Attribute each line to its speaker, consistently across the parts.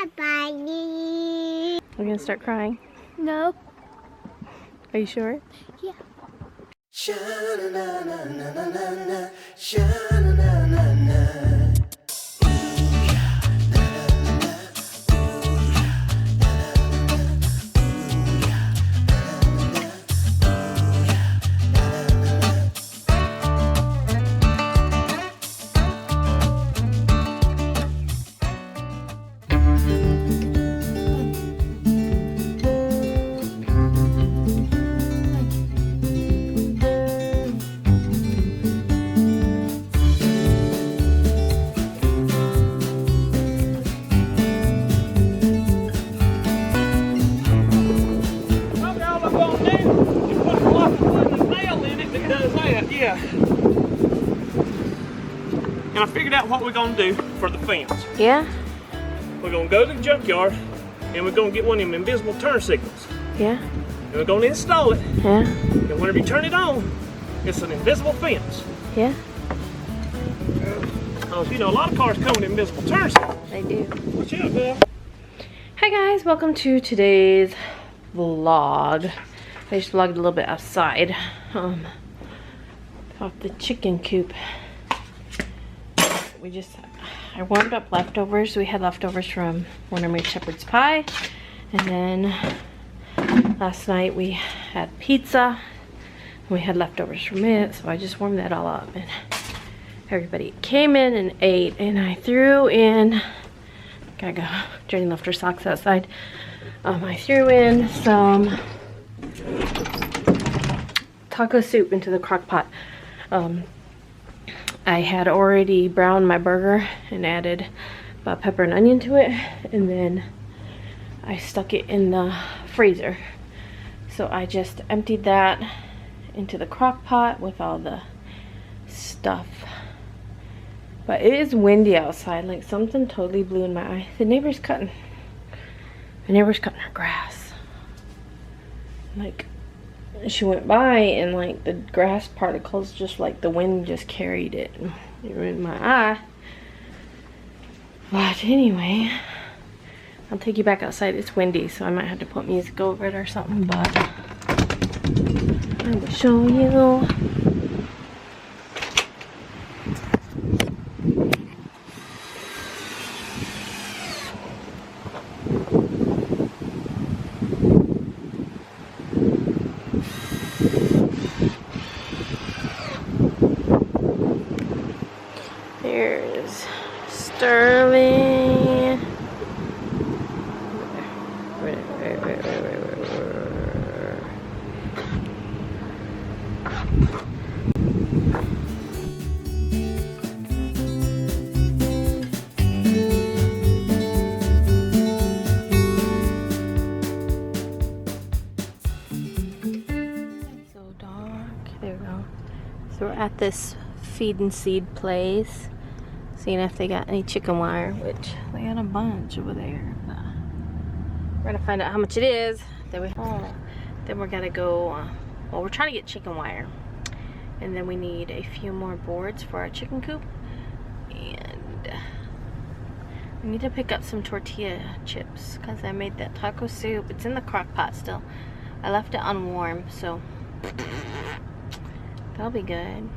Speaker 1: We're gonna start crying.
Speaker 2: No.
Speaker 1: Are you sure?
Speaker 2: Yeah.
Speaker 3: And I figured out what we're gonna do for the fence.
Speaker 1: Yeah?
Speaker 3: We're gonna go to the junkyard and we're gonna get one of them invisible turn signals.
Speaker 1: Yeah?
Speaker 3: And we're gonna install it.
Speaker 1: Yeah?
Speaker 3: And whenever you turn it on, it's an invisible fence.
Speaker 1: Yeah?
Speaker 3: Because you know, a lot of cars come with invisible turn signals.
Speaker 1: They do.
Speaker 3: Watch out, girl.
Speaker 1: Hi guys, welcome to today's vlog. I just vlogged a little bit outside. Off the chicken coop. I warmed up leftovers. We had leftovers from when I made shepherd's pie. And then last night we had pizza. We had leftovers from it, so I just warmed that all up. And everybody came in and ate. And I threw in, gotta go, Jenny left her socks outside. I threw in some taco soup into the crock pot. I had already browned my burger and added pepper and onion to it, and then I stuck it in the freezer. So I just emptied that into the crock pot with all the stuff. But it is windy outside, like something totally blew in my eye. My neighbor's cutting her grass. Like, she went by and like the grass particles, just like the wind just carried it. It ruined my eye. But anyway, I'll take you back outside. It's windy, so I might have to put music over it or something, but I will show you. There's Sterling. So dark. There we go. So we're at this feed and seed place, seeing if they got any chicken wire, which they got a bunch over there. We're gonna find out how much it is. Then we're gonna go, well, we're trying to get chicken wire, and then we need a few more boards for our chicken coop, and we need to pick up some tortilla chips because I made that taco soup. It's in the crock pot still. I left it unwarm, so that'll be good.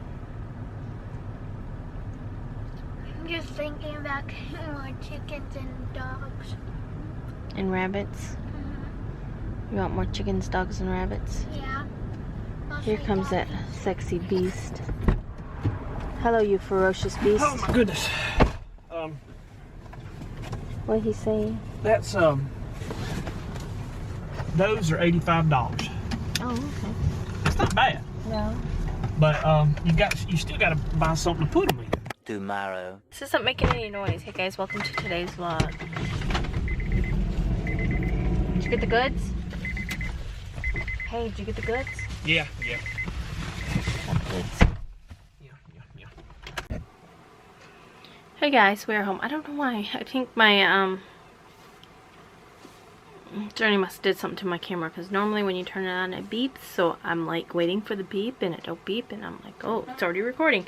Speaker 2: I'm just thinking about getting more chickens and dogs.
Speaker 1: And rabbits. You want more chickens, dogs, and rabbits?
Speaker 2: Yeah.
Speaker 1: Here comes that sexy beast. Hello, you ferocious beast.
Speaker 3: Oh my goodness.
Speaker 1: What'd he say?
Speaker 3: That's those are $85.
Speaker 1: Oh, okay.
Speaker 3: It's not bad.
Speaker 1: No.
Speaker 3: But you still gotta buy something to put them in.
Speaker 4: Tomorrow.
Speaker 1: This isn't making any noise. Hey guys, welcome to today's vlog. Did you get the goods? Hey, did you get the goods?
Speaker 3: Yeah.
Speaker 1: Got the goods.
Speaker 3: Yeah.
Speaker 1: Hey guys, we're home. I don't know why. I think my Journey must have did something to my camera, because normally when you turn it on it beeps, so I'm like waiting for the beep and it don't beep, and I'm like, oh, it's already recording.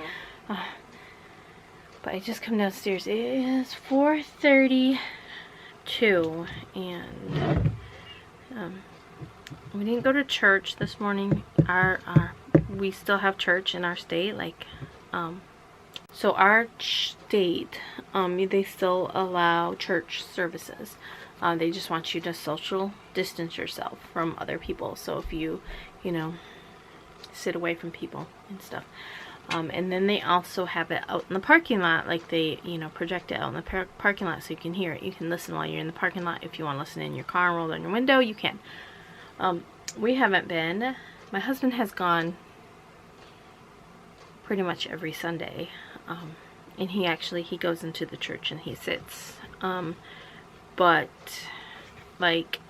Speaker 1: But I just come downstairs. It is 4:30. too, and we didn't go to church this morning. We still have church in our state, like so our state, they still allow church services. They just want you to social distance yourself from other people. So if you know, sit away from people and stuff. And then they also have it out in the parking lot, like they, you know, project it out in the parking lot so you can hear it. You can listen while you're in the parking lot. If you want to listen in your car and roll down your window, you can. We haven't been. My husband has gone pretty much every Sunday. And he goes into the church and he sits. But like,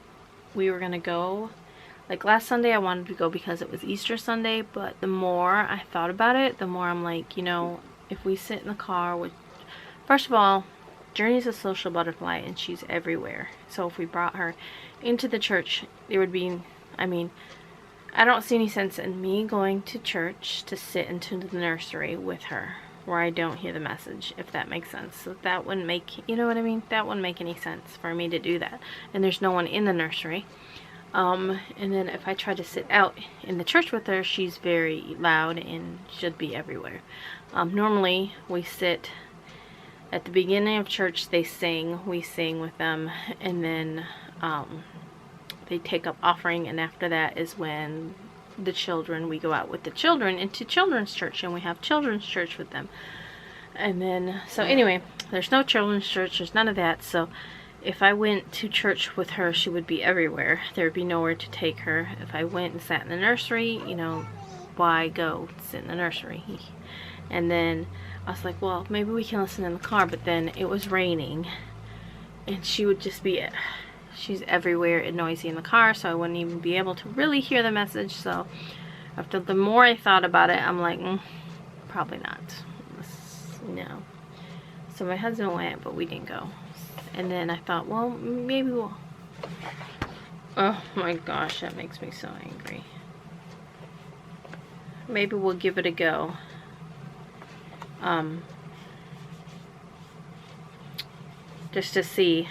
Speaker 1: we were gonna go, like last Sunday I wanted to go because it was Easter Sunday, but the more I thought about it, the more I'm like, you know, if we sit in the car with, first of all, Journey's a social butterfly and she's everywhere. So if we brought her into the church, it would be, I mean, I don't see any sense in me going to church to sit into the nursery with her where I don't hear the message, if that makes sense. So that wouldn't make, you know what I mean? That wouldn't make any sense for me to do that. And there's no one in the nursery. And then if I try to sit out in the church with her, she's very loud and should be everywhere. Normally we sit at the beginning of church, they sing, we sing with them, and then they take up offering, and after that is when the children, we go out with the children into children's church, and we have children's church with them. And then, so anyway, there's no children's church, there's none of that. So if I went to church with her, she would be everywhere. There would be nowhere to take her. If I went and sat in the nursery, you know, why go sit in the nursery? And then I was like, well, maybe we can listen in the car. But then it was raining and she would just be, she's everywhere and noisy in the car, so I wouldn't even be able to really hear the message. So after the more I thought about it, I'm like, probably not. No. So my husband went, but we didn't go. And then I thought, well, maybe we'll, oh my gosh, that makes me so angry. Maybe we'll give it a go. Just to see.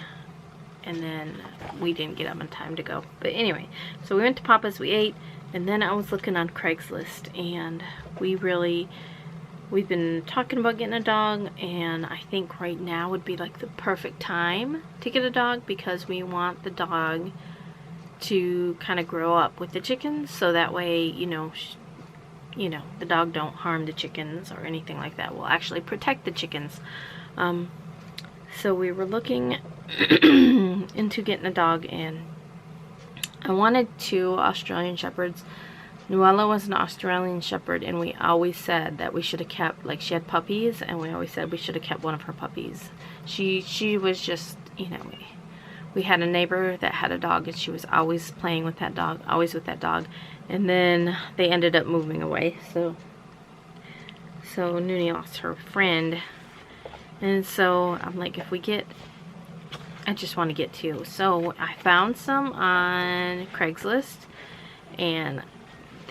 Speaker 1: And then we didn't get up in time to go. But anyway, so we went to Papa's, we ate, and then I was looking on Craigslist, and we've been talking about getting a dog, and I think right now would be like the perfect time to get a dog, because we want the dog to kind of grow up with the chickens, so that way, you know, the dog don't harm the chickens or anything like that. We'll actually protect the chickens. So we were looking into getting a dog, and I wanted 2 Australian Shepherds. Noella was an Australian Shepherd, and we always said that we should have kept, like, she had puppies, and we always said we should have kept one of her puppies. She was just, you know, we had a neighbor that had a dog, and she was always playing with that dog, always with that dog. And then they ended up moving away, so Noonie lost her friend. And so I'm like, if we get, I just want to get 2. So I found some on Craigslist, and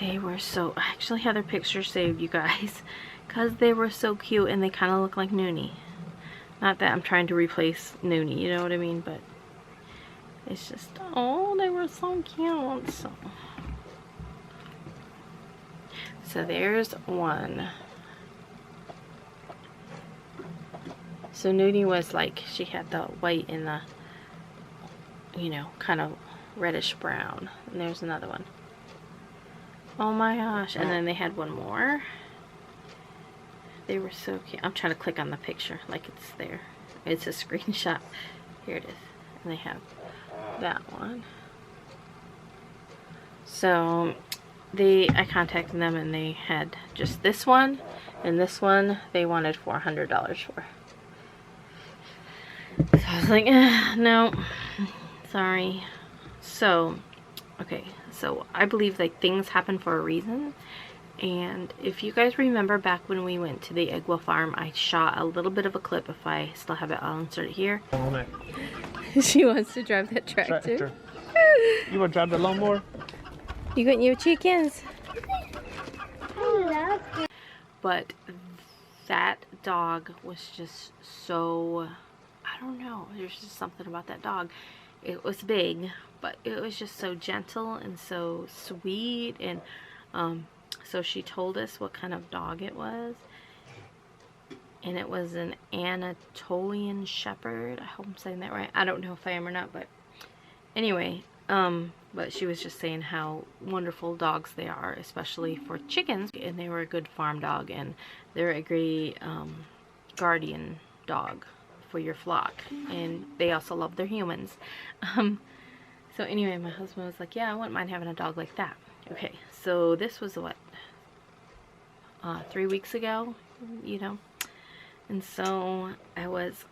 Speaker 1: they were so, I actually have their pictures saved, you guys, because they were so cute, and they kind of look like Noonie. Not that I'm trying to replace Noonie, you know what I mean, but it's just, oh, they were so cute. So there's one. So Noonie was like, she had the white and the, you know, kind of reddish brown. And there's another one. Oh my gosh. And then they had one more. They were so cute. I'm trying to click on the picture like it's there. It's a screenshot. Here it is. And they have that one. So I contacted them, and they had just this one, and this one they wanted $400 for. So I was like, no, sorry. So, okay, so I believe like things happen for a reason. And if you guys remember back when we went to the Egwa farm, I shot a little bit of a clip. If I still have it, I'll insert it here. She wants to drive that tractor.
Speaker 3: You want to drive the lawnmower?
Speaker 1: You got your chickens? But that dog was just so, I I don't know, there's just something about that dog. It was big, but it was just so gentle and so sweet. And so she told us what kind of dog it was, and it was an Anatolian Shepherd. I hope I'm saying that right. I don't know if I am or not, but anyway, but she was just saying how wonderful dogs they are, especially for chickens. And they were a good farm dog, and they're a great guardian dog for your flock, and they also love their humans. So anyway, my husband was like, yeah, I wouldn't mind having a dog like that. Okay, so this was what, 3 weeks ago, you know, and so I was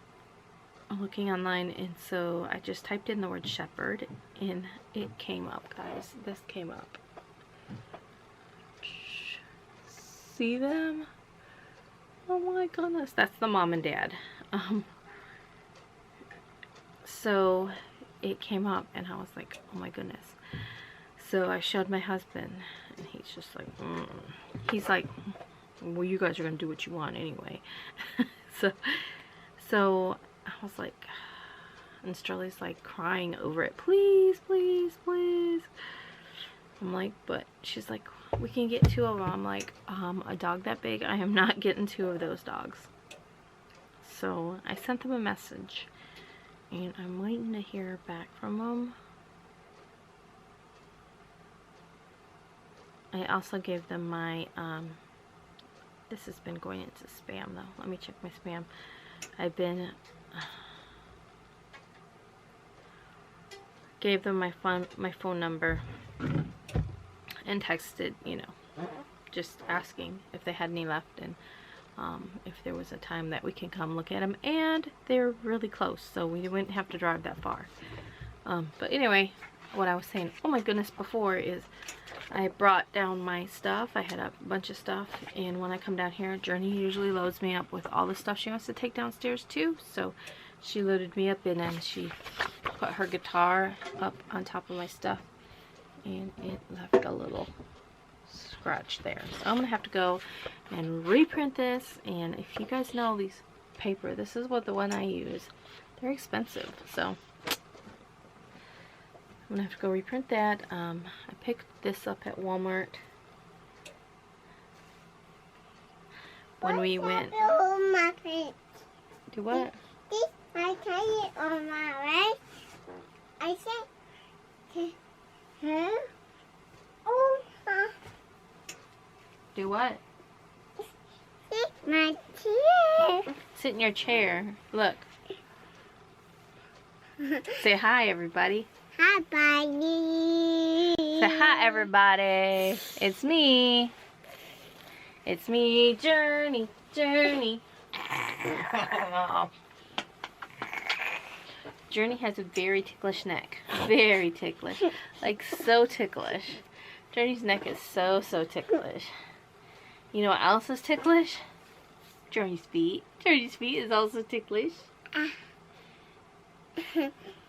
Speaker 1: looking online, and so I just typed in the word shepherd, and it came up, guys. This came up. See them? Oh my goodness, that's the mom and dad. So it came up, and I was like, oh my goodness. So I showed my husband, and he's just like, he's like, well, you guys are gonna do what you want anyway. so I was like, and Sterling's like crying over it, please, please, please. I'm like, but she's like, we can get 2 of them. I'm like, a dog that big, I am not getting 2 of those dogs. So I sent them a message, and I'm waiting to hear back from them. I also gave them my, this has been going into spam though. Let me check my spam. I've been, gave them my phone number and texted, you know, just asking if they had any left, and if there was a time that we can come look at them. And they're really close, so we wouldn't have to drive that far. But anyway, what I was saying, oh my goodness, before is I brought down my stuff. I had a bunch of stuff, and when I come down here, Journey usually loads me up with all the stuff she wants to take downstairs too. So she loaded me up, and then she put her guitar up on top of my stuff, and it left a little scratch there. So I'm gonna have to go and reprint this. And if you guys know these paper, this is what the one I use. They're expensive, so I'm gonna have to go reprint that. I picked this up at Walmart when we went. Do what?
Speaker 2: This I tie it on my leg. I said to her, oh,
Speaker 1: Do what?
Speaker 2: sit my chair.
Speaker 1: Sit in your chair. Look. Say hi, everybody.
Speaker 2: Hi, buddy.
Speaker 1: Say hi, everybody. It's me. It's me, Journey. Journey. Journey has a very ticklish neck. Very ticklish. Like, so ticklish. Journey's neck is so ticklish. You know what else is ticklish? Journey's feet. Journey's feet is also ticklish.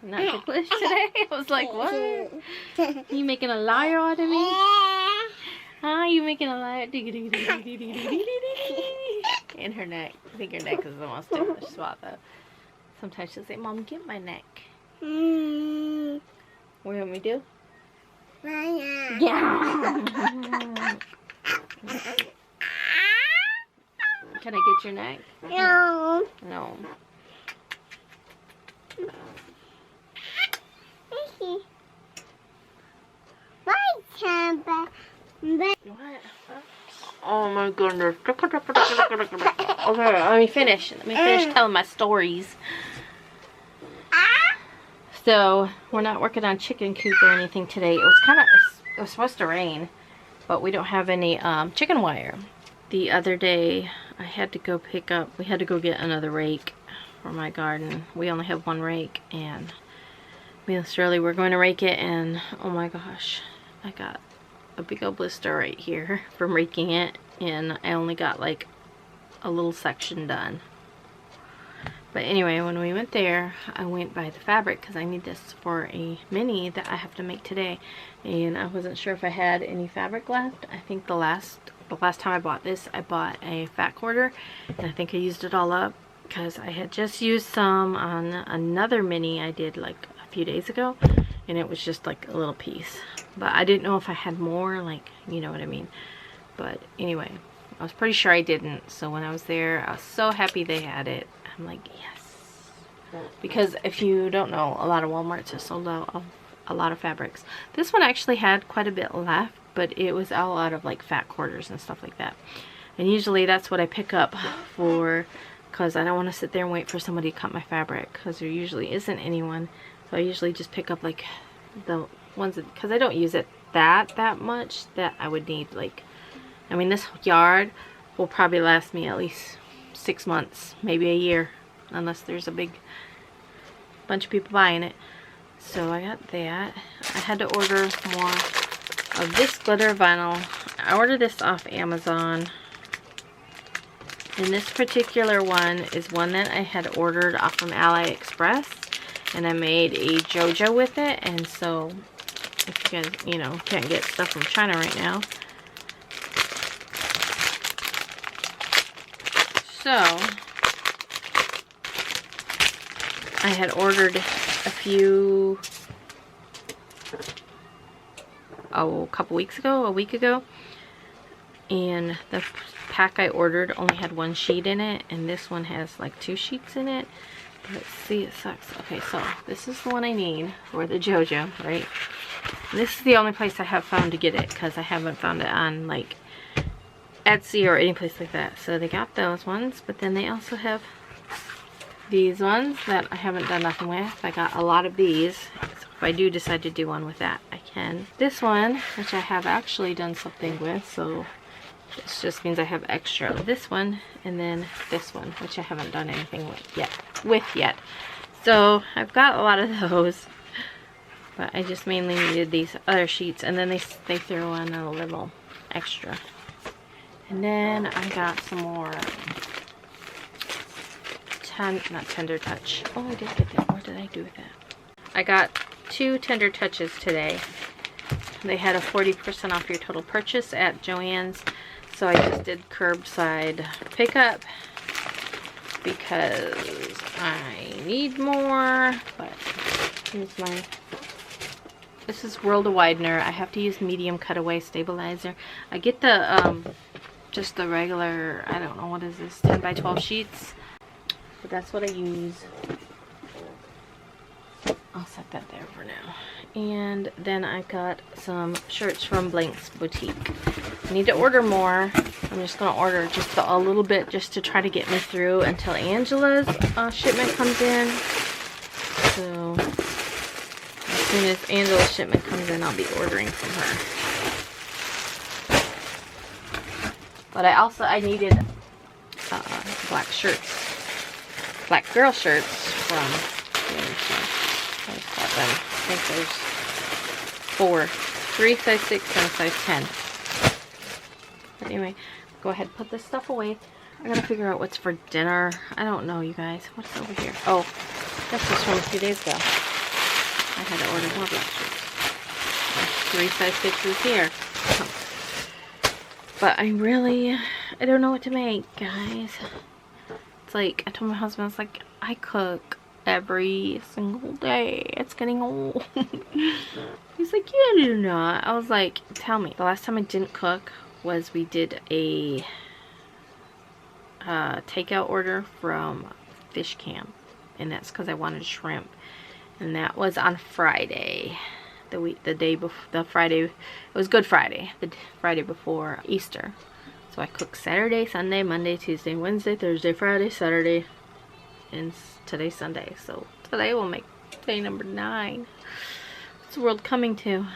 Speaker 1: Not ticklish today? I was like, what? You making a liar out of me? Huh? You making a liar? In her neck. I think her neck is the most ticklish spot though. Sometimes she'll say, Mom, get my neck. What do you want me to do? Yeah. Can I get your neck?
Speaker 2: No.
Speaker 1: No. What? Oh my goodness. Okay, let me finish. Telling my stories. So, we're not working on chicken coop or anything today. It was supposed to rain, but we don't have any chicken wire. The other day, I had to go we had to go get another rake for my garden. We only have one rake, and me and Swirly were going to rake it, and oh my gosh, I got a big old blister right here from raking it, and I only got like a little section done. But anyway, when we went there, I went by the fabric because I need this for a mini that I have to make today, and I wasn't sure if I had any fabric left. I think the last time I bought this, I bought a fat quarter, and I think I used it all up. because I had just used some on another mini I did like a few days ago, and it was just like a little piece. But I didn't know if I had more, like, you know what I mean. But anyway, I was pretty sure I didn't. So when I was there, I was so happy they had it. I'm like, yes. Because if you don't know, a lot of Walmarts are sold out of a lot of fabrics. This one actually had quite a bit left, but it was all out of like fat quarters and stuff like that. And usually that's what I pick up for, because I don't want to sit there and wait for somebody to cut my fabric, because there usually isn't anyone. So I usually just pick up like the ones that, because I don't use it that much that I would need, like, I mean, this yard will probably last me at least 6 months, maybe a year, unless there's a big bunch of people buying it. So I got that. I had to order more of this glitter vinyl. I ordered this off Amazon. And this particular one is one that I had ordered off from AliExpress. And I made a JoJo with it. And so, if you guys, you know, can't get stuff from China right now. So, I had ordered a few, a couple weeks ago, a week ago, and the pack I ordered only had one sheet in it, and this one has like 2 sheets in it. But see, it sucks. Okay, so this is the one I need for the JoJo, right? And this is the only place I have found to get it, because I haven't found it on like Etsy or any place like that. So they got those ones, but then they also have these ones that I haven't done nothing with. I got a lot of these, so if I do decide to do one with that, I can. This one, which I have actually done something with, so this just means I have extra of this one, and then this one, which I haven't done anything with yet. So I've got a lot of those, but I just mainly needed these other sheets, and then they threw in a little extra. And then I got some more not Tender Touch. Oh, I did get that. What did I do with that? I got 2 Tender Touches today. They had a 40% off your total purchase at Joann's. So I just did curbside pickup because I need more. But here's my, this is World of Widener. I have to use medium cutaway stabilizer. I get the just the regular, I don't know, what is this, 10 by 12 sheets. But that's what I use. I'll set that there for now. And then I got some shirts from Blank's Boutique. I need to order more. I'm just going to order just a little bit just to try to get me through until Angela's shipment comes in. So as soon as Angela's shipment comes in, I'll be ordering from her. But I needed black shirts. Black girl shirts from, I just got them. I think there's 4. 3 size 6 and a size 10. But anyway, go ahead and put this stuff away. I gotta figure out what's for dinner. I don't know, you guys. What's over here? Oh, this was from a few days ago. I had to order more black shirts. There's 3 size 6s here. But I don't know what to make, guys. It's like, I told my husband, it's like, I cook every single day. It's getting old. He's like, yeah, I do not. I was like, tell me. The last time I didn't cook was we did a takeout order from Fish Camp. And that's because I wanted shrimp. And that was on Friday. The Friday, it was Good Friday. The Friday before Easter. So I cooked Saturday, Sunday, Monday, Tuesday, Wednesday, Thursday, Friday, Saturday, and today's Sunday. So today will make day number 9. What's the world coming to?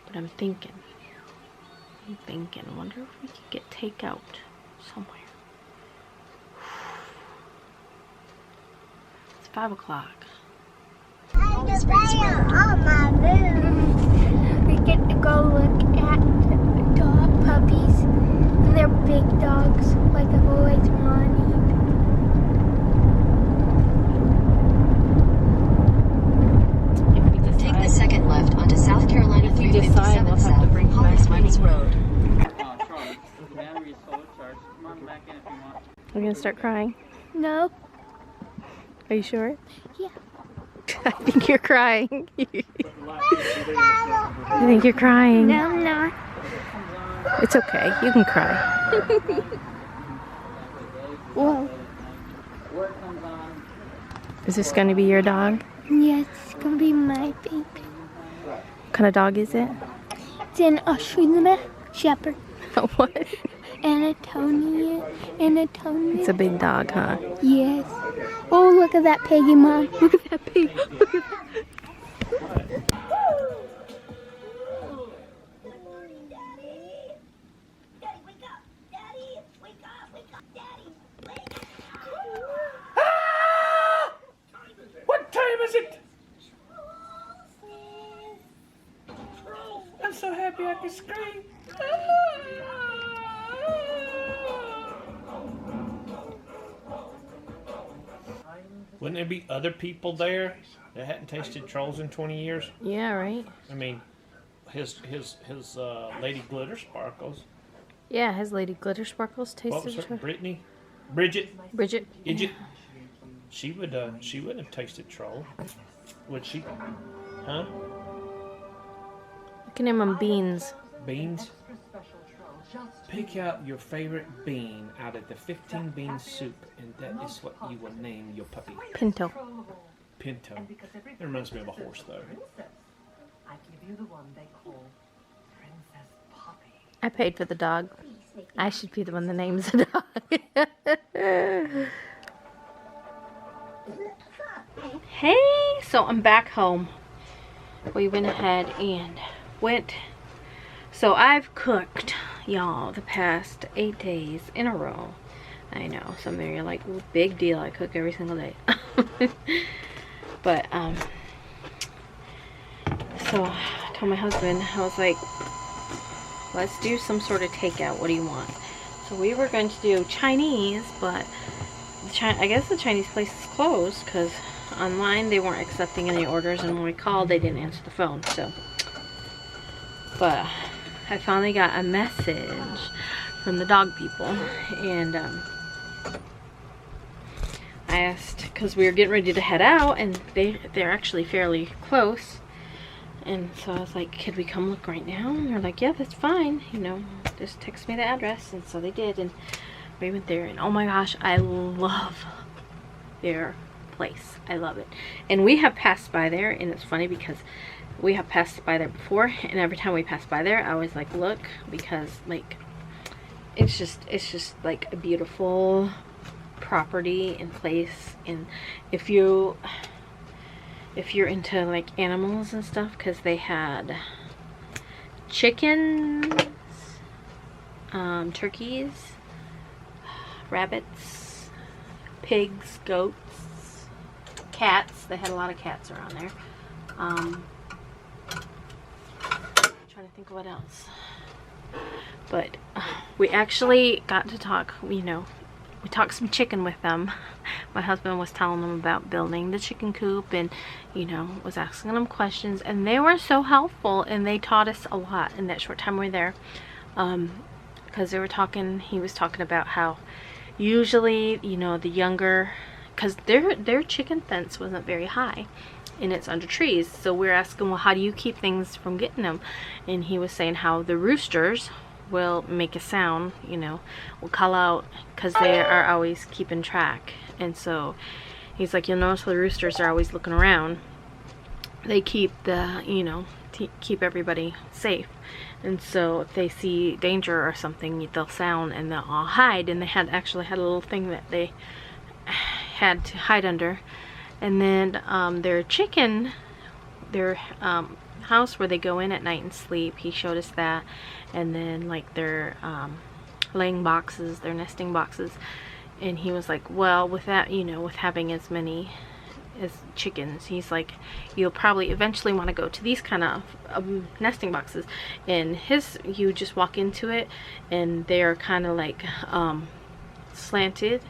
Speaker 1: But I'm thinking, wonder if we could get takeout somewhere. It's 5 o'clock.
Speaker 2: On my room. We get to go look at dog puppies. And they're big dogs, like I've always wanted.
Speaker 4: Take the second left onto South Carolina 357 South, Hollis Winds Road.
Speaker 1: We're gonna start crying.
Speaker 2: No.
Speaker 1: Are you sure?
Speaker 2: Yeah.
Speaker 1: I think you're crying. I think you're crying.
Speaker 2: No, I'm not.
Speaker 1: It's okay. You can cry.
Speaker 2: Whoa.
Speaker 1: Is this gonna be your dog?
Speaker 2: Yes, it's gonna be my baby.
Speaker 1: What kind of dog is it?
Speaker 2: It's an Australian Shepherd.
Speaker 1: What?
Speaker 2: Anatolia.
Speaker 1: It's a big dog, huh?
Speaker 2: Yes. Oh, look at that piggy, Mom. Look at that pig. Look at that.
Speaker 3: What time is it? I'm so happy I can scream. Wouldn't there be other people there that hadn't tasted trolls in 20 years?
Speaker 1: Yeah, right?
Speaker 3: I mean, his Lady Glitter Sparkles.
Speaker 1: Yeah, his Lady Glitter Sparkles
Speaker 3: What was
Speaker 1: tasted
Speaker 3: her? Bridget.
Speaker 1: Bridget.
Speaker 3: Gidget. She wouldn't have tasted troll, would she? Huh?
Speaker 1: You can name them Beans.
Speaker 3: Beans? Pick out your favorite bean out of the 15 bean soup, and that is what you will name your puppy.
Speaker 1: Pinto.
Speaker 3: Pinto. It reminds me of a horse, though.
Speaker 5: I give you the one they call Princess Poppy.
Speaker 1: I paid for the dog. I should be the one that names the dog. Hey, so I'm back home. We went ahead and went. So I've cooked, y'all, the past 8 days in a row. I know, some of you are like, big deal, I cook every single day. But, so I told my husband, I was like, let's do some sort of takeout. What do you want? So we were going to do Chinese, but I guess the Chinese place is closed because online they weren't accepting any orders, and when we called they didn't answer the phone. So, but I finally got a message from the dog people, and I asked, because we were getting ready to head out, and they're actually fairly close, and so I was like, could we come look right now? And they're like, yeah, that's fine, you know, just text me the address. And so they did, and we went there, and oh my gosh, I love their place. I love it. And we have passed by there, and it's funny because we have passed by there before, and every time we pass by there I always like look, because like it's just like a beautiful property and place. And if you're into like animals and stuff, because they had chickens, turkeys, rabbits, pigs, goats, cats. They had a lot of cats around there. Trying to think of what else. But we actually got to talk, you know, we talked some chicken with them. My husband was telling them about building the chicken coop, and you know, was asking them questions, and they were so helpful, and they taught us a lot in that short time we were there. Because they were talking, he was talking about how usually, you know, the younger, because their chicken fence wasn't very high, and it's under trees. So we're asking, well, how do you keep things from getting them? And he was saying how the roosters will make a sound, you know, will call out, because they are always keeping track. And so he's like, you'll notice the roosters are always looking around. They keep the, you know, keep everybody safe. And so if they see danger or something, they'll sound and they'll all hide. And they actually had a little thing that they had to hide under. And then their chicken, their house where they go in at night and sleep, he showed us that. And then like their laying boxes, their nesting boxes. And he was like, well, with that, you know, with having as many as chickens, he's like, you'll probably eventually want to go to these kind of nesting boxes. And you just walk into it, and they're kind of like slanted,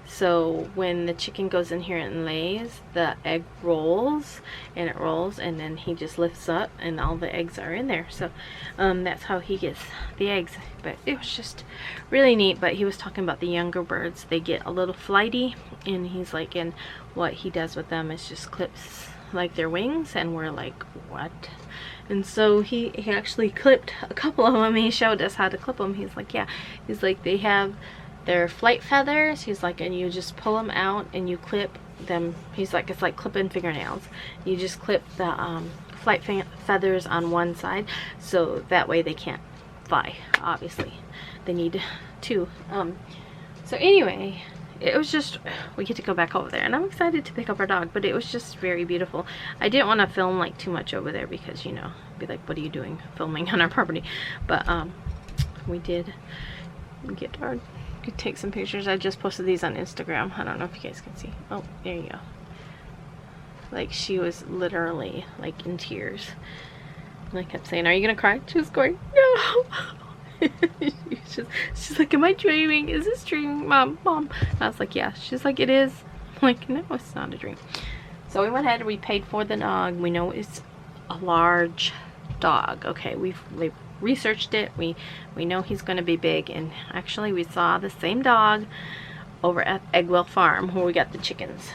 Speaker 1: So when the chicken goes in here and lays, the egg rolls, and it rolls, and then he just lifts up and all the eggs are in there. So that's how he gets the eggs. But it was just really neat. But he was talking about the younger birds, they get a little flighty, and he's like, and what he does with them is just clips like their wings, and we're like, what? And so he actually clipped a couple of them. He showed us how to clip them. He's like, yeah, he's like, they have their flight feathers. He's like, and you just pull them out and you clip them. He's like, it's like clipping fingernails. You just clip the flight feathers on one side, so that way they can't fly. Obviously they need two. So anyway, it was just, we get to go back over there, and I'm excited to pick up our dog. But it was just very beautiful. I didn't want to film like too much over there because, you know, be like, what are you doing filming on our property? But we did get our, could take some pictures. I just posted these on Instagram. I don't know if you guys can see. Oh, there you go. Like, she was literally like in tears, and I kept saying, are you gonna cry? She was going, no. she's like, am I dreaming? Is this dreaming, mom? And I was like, yeah. She's like, it is. I'm like, no, it's not a dream. So we went ahead and we paid for the dog. We know it's a large dog. Okay, we've researched it. We know he's going to be big, and actually we saw the same dog over at Eggwell Farm where we got the chickens.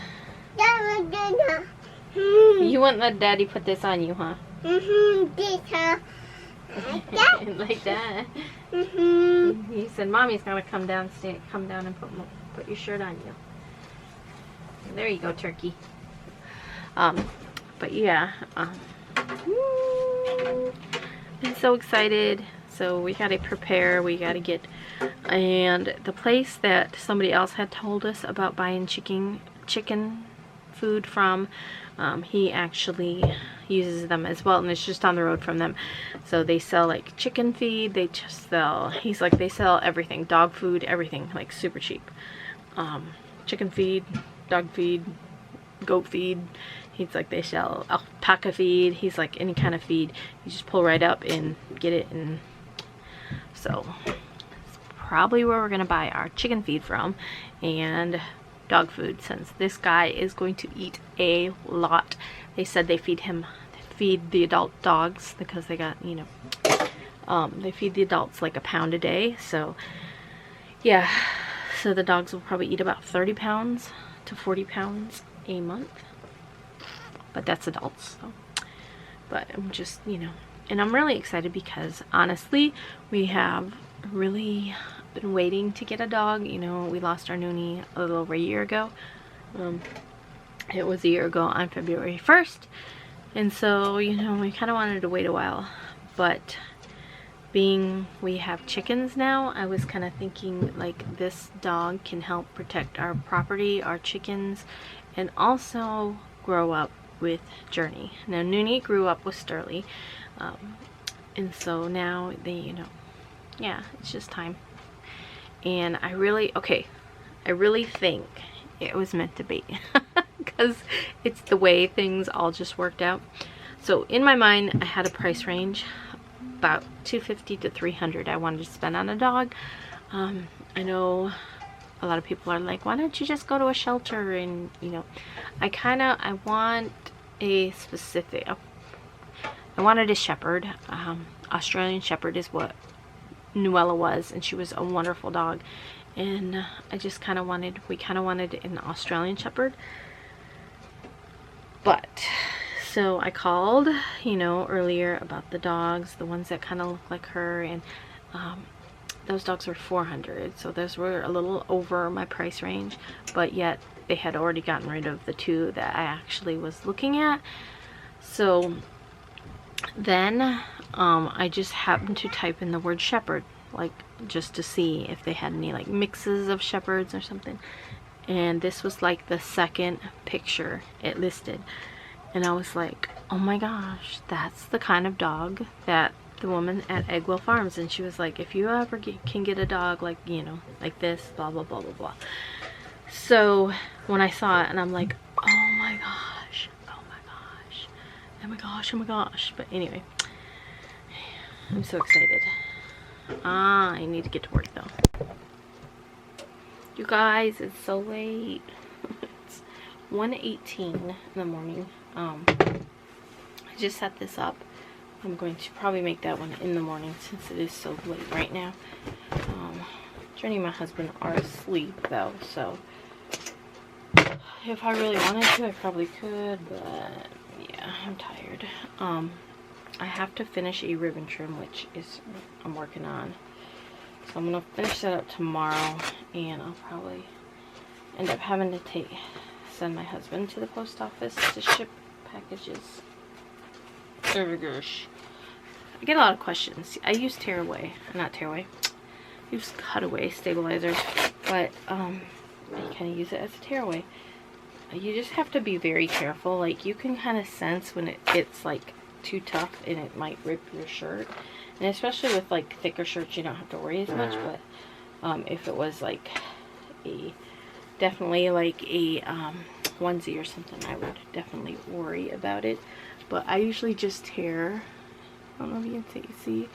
Speaker 1: You wouldn't let Daddy put this on you, huh? Like that. Like that. He said, Mommy's gonna come down and put your shirt on you. There you go, turkey. But yeah, I'm so excited. So we gotta prepare, we gotta get, and the place that somebody else had told us about buying chicken food from, he actually uses them as well, and it's just on the road from them. So they sell like chicken feed, they just sell, he's like, they sell everything, dog food, everything, like super cheap. Chicken feed, dog feed, goat feed. He's like, they sell alpaca feed. He's like, any kind of feed, you just pull right up and get it. And so it's probably where we're gonna buy our chicken feed from, and dog food, since this guy is going to eat a lot. They said they feed the adult dogs, because they got, you know, they feed the adults like a pound a day. So yeah, so the dogs will probably eat about 30 pounds to 40 pounds a month, but that's adults. So, but I'm just, you know, and I'm really excited because honestly, we have really been waiting to get a dog. You know, we lost our noonie a little over a year ago. It was a year ago on February 1st, and so, you know, we kind of wanted to wait a while. But being we have chickens now, I was kind of thinking like this dog can help protect our property, our chickens, and also grow up with Journey. Now Noonie grew up with Swirly, and so now they, you know, yeah, it's just time. And I really think it was meant to be because it's the way things all just worked out. So in my mind, I had a price range about $250 to $300 I wanted to spend on a dog. I know a lot of people are like, why don't you just go to a shelter? And, you know, I want a specific, I wanted a shepherd. Australian shepherd is what Nuella was, and she was a wonderful dog. And I just we kind of wanted an Australian shepherd. But so I called, you know, earlier about the dogs, the ones that kind of look like her, and those dogs were $400, so those were a little over my price range, but yet they had already gotten rid of the two that I actually was looking at. So then I just happened to type in the word shepherd, like just to see if they had any like mixes of shepherds or something, and this was like the second picture it listed, and I was like, oh my gosh, that's the kind of dog that the woman at Eggwell Farms, and she was like, if you ever can get a dog like, you know, like this, blah blah blah blah blah. So when I saw it, and I'm like, oh my gosh, oh my gosh, oh my gosh, oh my gosh. But anyway, I'm so excited. I need to get to work though. You guys, it's so late. It's 1:18 in the morning. I just set this up. I'm going to probably make that one in the morning since it is so late right now. Journey and my husband are asleep though, so if I really wanted to, I probably could, but yeah, I'm tired. I have to finish a ribbon trim, which is I'm working on. So I'm gonna finish that up tomorrow, and I'll probably end up having to send my husband to the post office to ship packages. Oh gosh. I get a lot of questions. I use I use cutaway stabilizers, but I kind of use it as a tearaway. You just have to be very careful. Like, you can kind of sense when it's like too tough and it might rip your shirt. And especially with like thicker shirts, you don't have to worry as much. But if it was like definitely like a onesie or something, I would definitely worry about it. But I usually just tear. I don't know if you can see.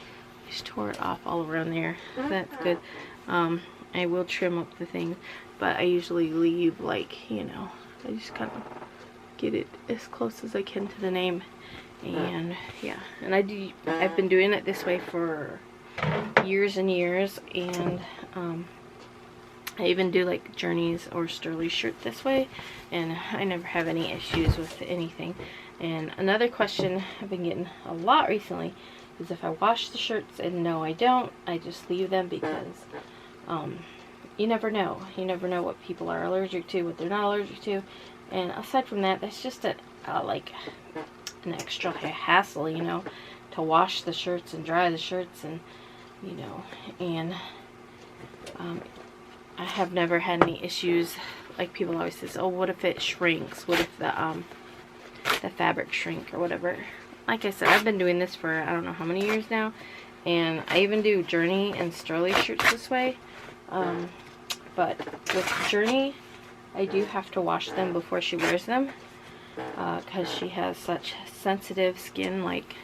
Speaker 1: I just tore it off all around there. That's good. I will trim up the thing, but I usually leave, like, you know, I just kind of get it as close as I can to the name. And yeah, and I've been doing it this way for years and years, and I even do like Journey's or Sterling shirt this way, and I never have any issues with anything. And another question I've been getting a lot recently is if I wash the shirts, and no I don't, I just leave them because you never know. You never know what people are allergic to, what they're not allergic to. And aside from that, that's just like an extra hassle, you know, to wash the shirts and dry the shirts, and you know, and I have never had any issues. Like, people always say, oh, what if it shrinks? What if the fabric shrink or whatever? Like I said, I've been doing this for I don't know how many years now, and I even do Journey and Swirly shirts this way. But with Journey, I do have to wash them before she wears them, because she has such sensitive skin. Like,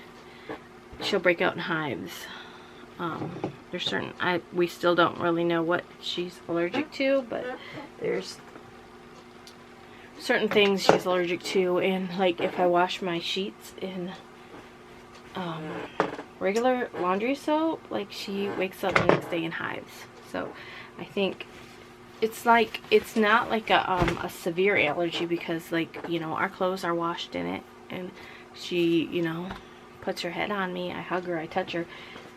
Speaker 1: she'll break out in hives. There's certain, we still don't really know what she's allergic to, but there's certain things she's allergic to. And like, if I wash my sheets in regular laundry soap, like, she wakes up the next day in hives. So I think it's like, it's not like a severe allergy, because, like, you know, our clothes are washed in it, and she, you know, puts her head on me, I hug her, I touch her,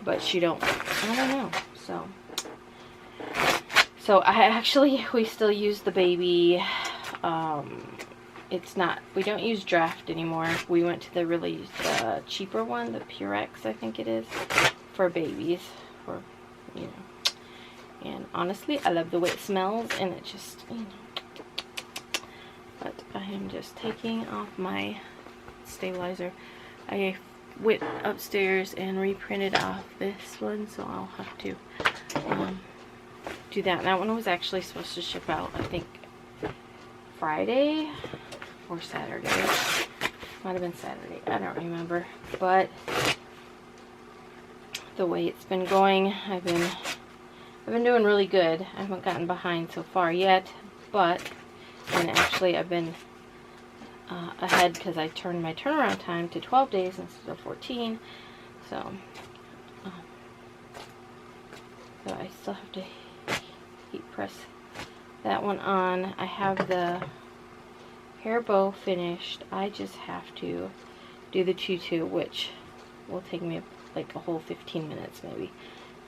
Speaker 1: but she don't, I don't know. So we still use the baby, it's not, we don't use Draft anymore. We went to the cheaper one, the Purex, I think it is, for babies, for, you know. And honestly, I love the way it smells, and it just, you know. But I am just taking off my stabilizer. I went upstairs and reprinted off this one, so I'll have to do that. And that one was actually supposed to ship out, I think, Friday or Saturday. Might have been Saturday, I don't remember. But the way it's been going, I've been doing really good. I haven't gotten behind so far yet, and actually I've been ahead, because I turned my turnaround time to 12 days instead of 14. So I still have to heat press that one on. I have the hair bow finished. I just have to do the tutu, which will take me like a whole 15 minutes maybe.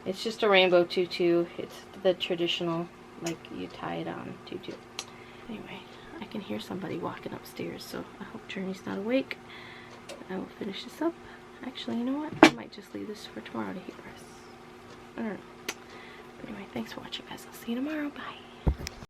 Speaker 1: It's just a rainbow tutu. It's the traditional, like, you tie it on tutu. Anyway, I can hear somebody walking upstairs, so I hope Journey's not awake. I will finish this up. Actually, you know what? I might just leave this for tomorrow to heat press. I don't know. But anyway, thanks for watching, guys. I'll see you tomorrow. Bye.